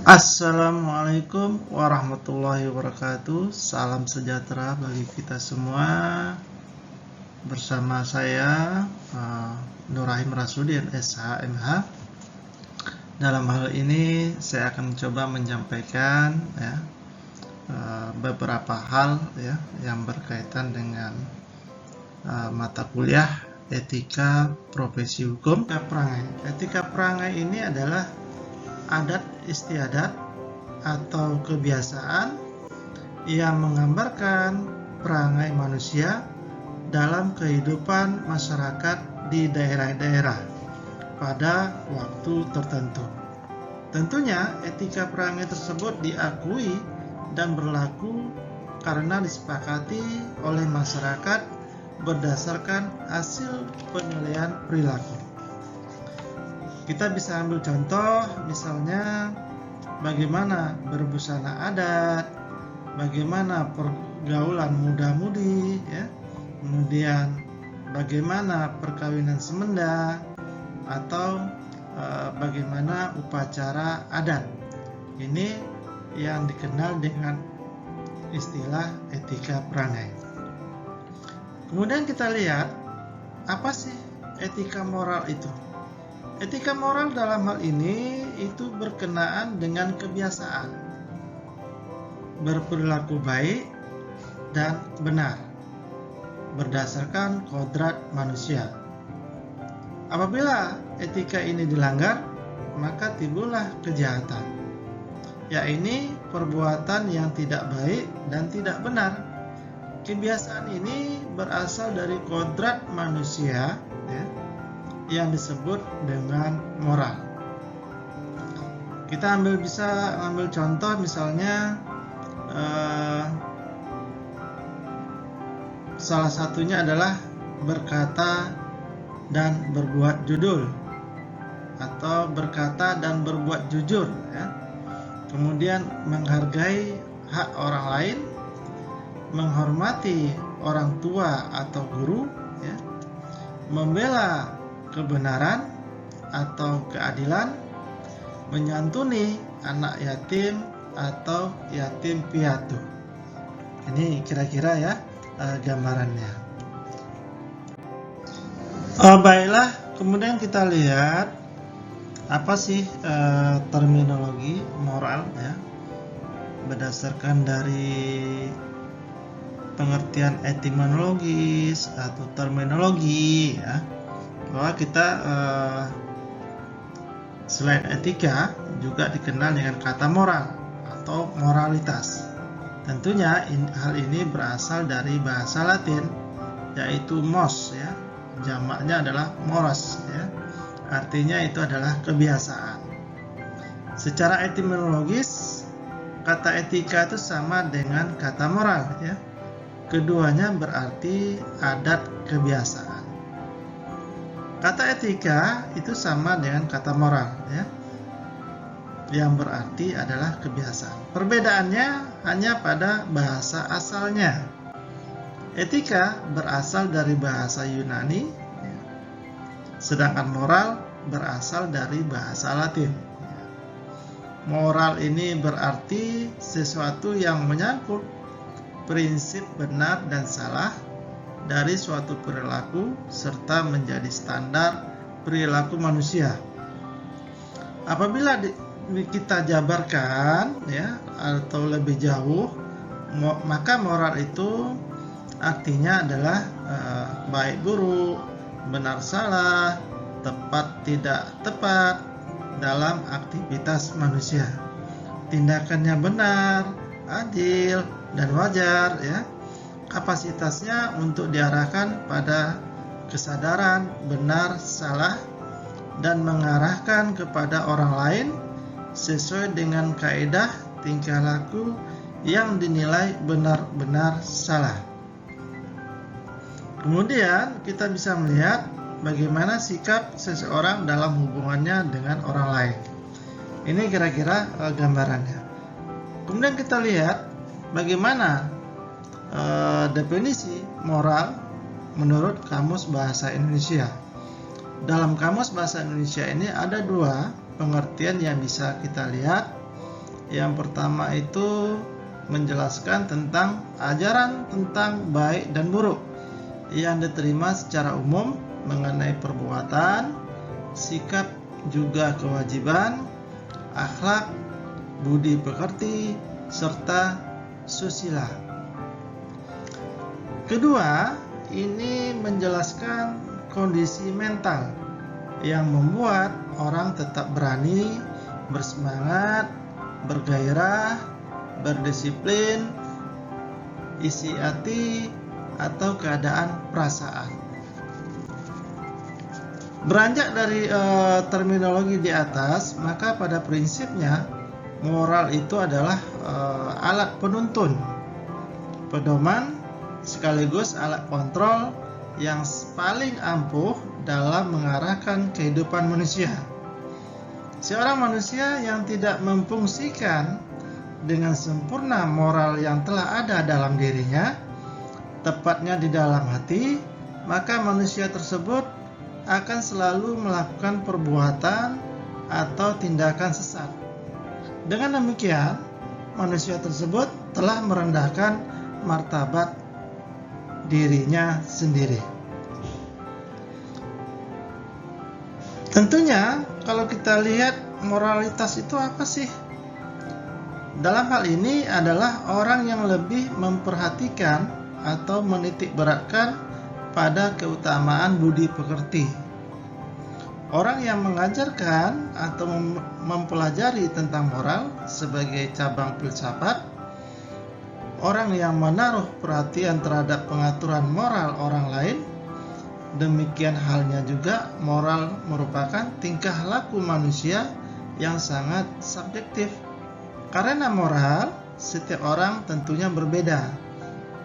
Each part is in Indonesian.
Assalamualaikum warahmatullahi wabarakatuh. Salam sejahtera bagi kita semua. Bersama saya Nur Rahim Rasudin SHMH. Dalam hal ini saya akan mencoba menyampaikan beberapa hal yang berkaitan dengan mata kuliah etika profesi hukum. Etika perangai ini adalah adat istiadat atau kebiasaan yang menggambarkan perangai manusia dalam kehidupan masyarakat di daerah-daerah pada waktu tertentu. Tentunya etika perangai tersebut diakui dan berlaku karena disepakati oleh masyarakat berdasarkan hasil penilaian perilaku. Kita bisa ambil contoh, misalnya bagaimana berbusana adat, bagaimana pergaulan muda-mudi, kemudian bagaimana perkawinan semenda, atau bagaimana upacara adat. Ini yang dikenal dengan istilah etika perangai. Kemudian kita lihat, apa sih etika moral itu? Etika moral dalam hal ini itu berkenaan dengan kebiasaan berperilaku baik dan benar berdasarkan kodrat manusia. Apabila etika ini dilanggar, maka timbullah kejahatan, yaitu perbuatan yang tidak baik dan tidak benar. Kebiasaan ini berasal dari kodrat manusia yang disebut dengan moral. Kita bisa ambil contoh, misalnya salah satunya adalah berkata dan berbuat jujur atau berkata dan berbuat jujur, kemudian menghargai hak orang lain, menghormati orang tua atau guru, membela kebenaran atau keadilan, menyantuni anak yatim atau yatim piatu. Ini kira-kira gambarannya. Baiklah, kemudian kita lihat apa sih terminologi moral berdasarkan dari pengertian etimologis atau terminologi bahwa kita selain etika juga dikenal dengan kata moral atau moralitas. Tentunya hal ini berasal dari bahasa Latin, yaitu mos, jamaknya adalah moros, artinya itu adalah kebiasaan. Secara etimologis, kata etika itu sama dengan kata moral, keduanya berarti adat kebiasaan. Kata etika itu sama dengan kata moral, yang berarti adalah kebiasaan. Perbedaannya hanya pada bahasa asalnya. Etika berasal dari bahasa Yunani, sedangkan moral berasal dari bahasa Latin. Moral ini berarti sesuatu yang menyangkut prinsip benar dan salah dari suatu perilaku serta menjadi standar perilaku manusia. Apabila kita jabarkan atau lebih jauh, maka moral itu artinya adalah baik buruk, benar salah, tepat tidak tepat dalam aktivitas manusia. Tindakannya benar, adil, dan wajar, kapasitasnya untuk diarahkan pada kesadaran benar salah dan mengarahkan kepada orang lain sesuai dengan kaidah tingkah laku yang dinilai benar-benar salah. Kemudian kita bisa melihat bagaimana sikap seseorang dalam hubungannya dengan orang lain. Ini kira-kira gambarannya. Kemudian kita lihat bagaimana definisi moral menurut Kamus Bahasa Indonesia. Dalam Kamus Bahasa Indonesia ini ada dua pengertian yang bisa kita lihat. Yang pertama itu menjelaskan tentang ajaran tentang baik dan buruk yang diterima secara umum mengenai perbuatan, sikap, juga kewajiban, akhlak, budi pekerti, serta susila. Kedua, ini menjelaskan kondisi mental yang membuat orang tetap berani, bersemangat, bergairah, berdisiplin, isi hati, atau keadaan perasaan. Beranjak dari terminologi di atas, maka pada prinsipnya moral itu adalah alat penuntun, pedoman, sekaligus alat kontrol yang paling ampuh dalam mengarahkan kehidupan manusia. Seorang manusia yang tidak memfungsikan dengan sempurna moral yang telah ada dalam dirinya, tepatnya di dalam hati, maka manusia tersebut akan selalu melakukan perbuatan atau tindakan sesat. Dengan demikian, manusia tersebut telah merendahkan martabat dirinya sendiri. Tentunya, kalau kita lihat moralitas itu apa sih? Dalam hal ini adalah orang yang lebih memperhatikan atau menitik beratkan pada keutamaan budi pekerti. Orang yang mengajarkan atau mempelajari tentang moral sebagai cabang filsafat, orang yang menaruh perhatian terhadap pengaturan moral orang lain, demikian halnya juga moral merupakan tingkah laku manusia yang sangat subjektif. Karena moral, setiap orang tentunya berbeda.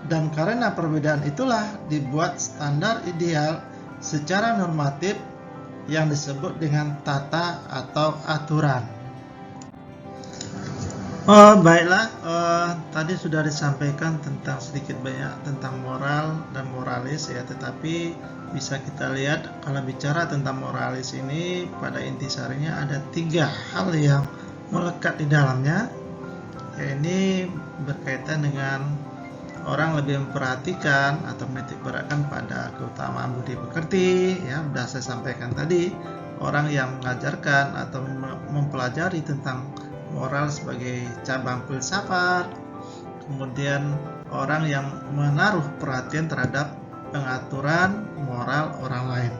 Dan karena perbedaan itulah dibuat standar ideal secara normatif yang disebut dengan tata atau aturan. Baiklah, tadi sudah disampaikan tentang sedikit banyak tentang moral dan moralis ya, tetapi bisa kita lihat kalau bicara tentang moralis ini pada intisarinya ada 3 hal yang melekat di dalamnya. Ya, ini berkaitan dengan orang lebih memperhatikan atau menitik beratkan pada keutamaan budi pekerti, ya sudah saya sampaikan tadi. Orang yang mengajarkan atau mempelajari tentang moral sebagai cabang filsafat. Kemudian orang yang menaruh perhatian terhadap pengaturan moral orang lain.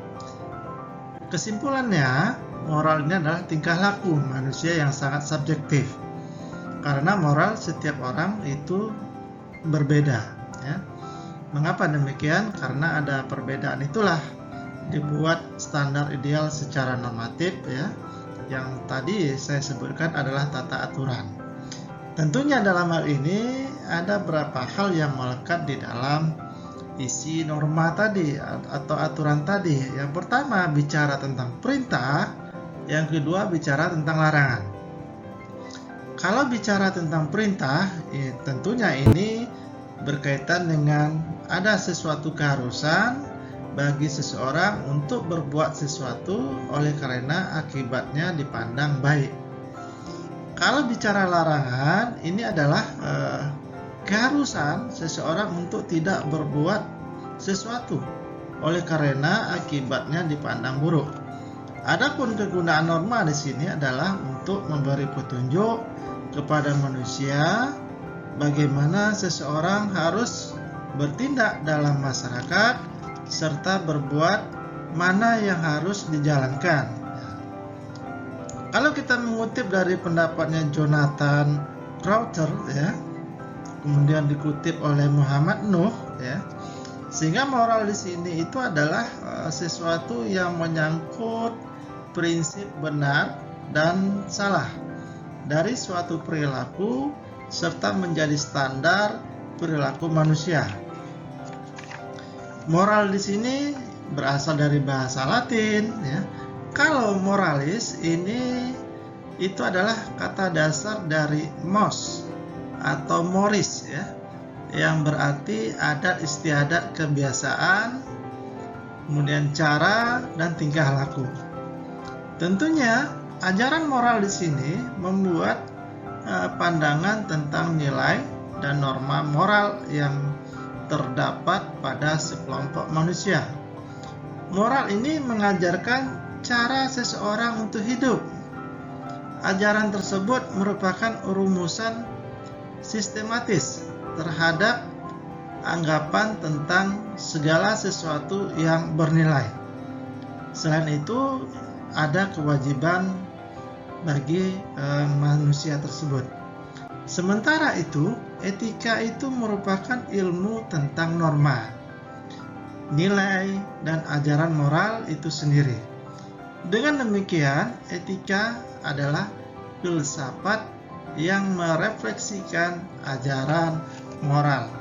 Kesimpulannya, moral ini adalah tingkah laku manusia yang sangat subjektif. Karena moral setiap orang itu berbeda, ya. Mengapa demikian? Karena ada perbedaan itulah dibuat standar ideal secara normatif, ya. Yang tadi saya sebutkan adalah tata aturan. Tentunya dalam hal ini ada beberapa hal yang melekat di dalam isi norma tadi atau aturan tadi. Yang pertama bicara tentang perintah, yang kedua bicara tentang larangan. Kalau bicara tentang perintah, tentunya ini berkaitan dengan ada sesuatu keharusan bagi seseorang untuk berbuat sesuatu oleh karena akibatnya dipandang baik. Kalau bicara larangan, ini adalah keharusan seseorang untuk tidak berbuat sesuatu oleh karena akibatnya dipandang buruk. Adapun kegunaan norma di sini adalah untuk memberi petunjuk kepada manusia bagaimana seseorang harus bertindak dalam masyarakat serta berbuat mana yang harus dijalankan. Kalau kita mengutip dari pendapatnya Jonathan Crowther, ya, kemudian dikutip oleh Muhammad Nuh, ya, sehingga moral di sini itu adalah sesuatu yang menyangkut prinsip benar dan salah dari suatu perilaku serta menjadi standar perilaku manusia. Moral di sini berasal dari bahasa Latin, ya. Kalau moralis ini itu adalah kata dasar dari mos atau moris, ya, yang berarti adat istiadat, kebiasaan, kemudian cara dan tingkah laku. Tentunya ajaran moral di sini membuat pandangan tentang nilai dan norma moral yang terdapat pada sekelompok manusia. Moral ini mengajarkan cara seseorang untuk hidup. Ajaran tersebut merupakan rumusan sistematis terhadap anggapan tentang segala sesuatu yang bernilai. Selain itu, ada kewajiban bagi manusia tersebut. Sementara itu, etika itu merupakan ilmu tentang norma, nilai, dan ajaran moral itu sendiri. Dengan demikian, etika adalah filsafat yang merefleksikan ajaran moral.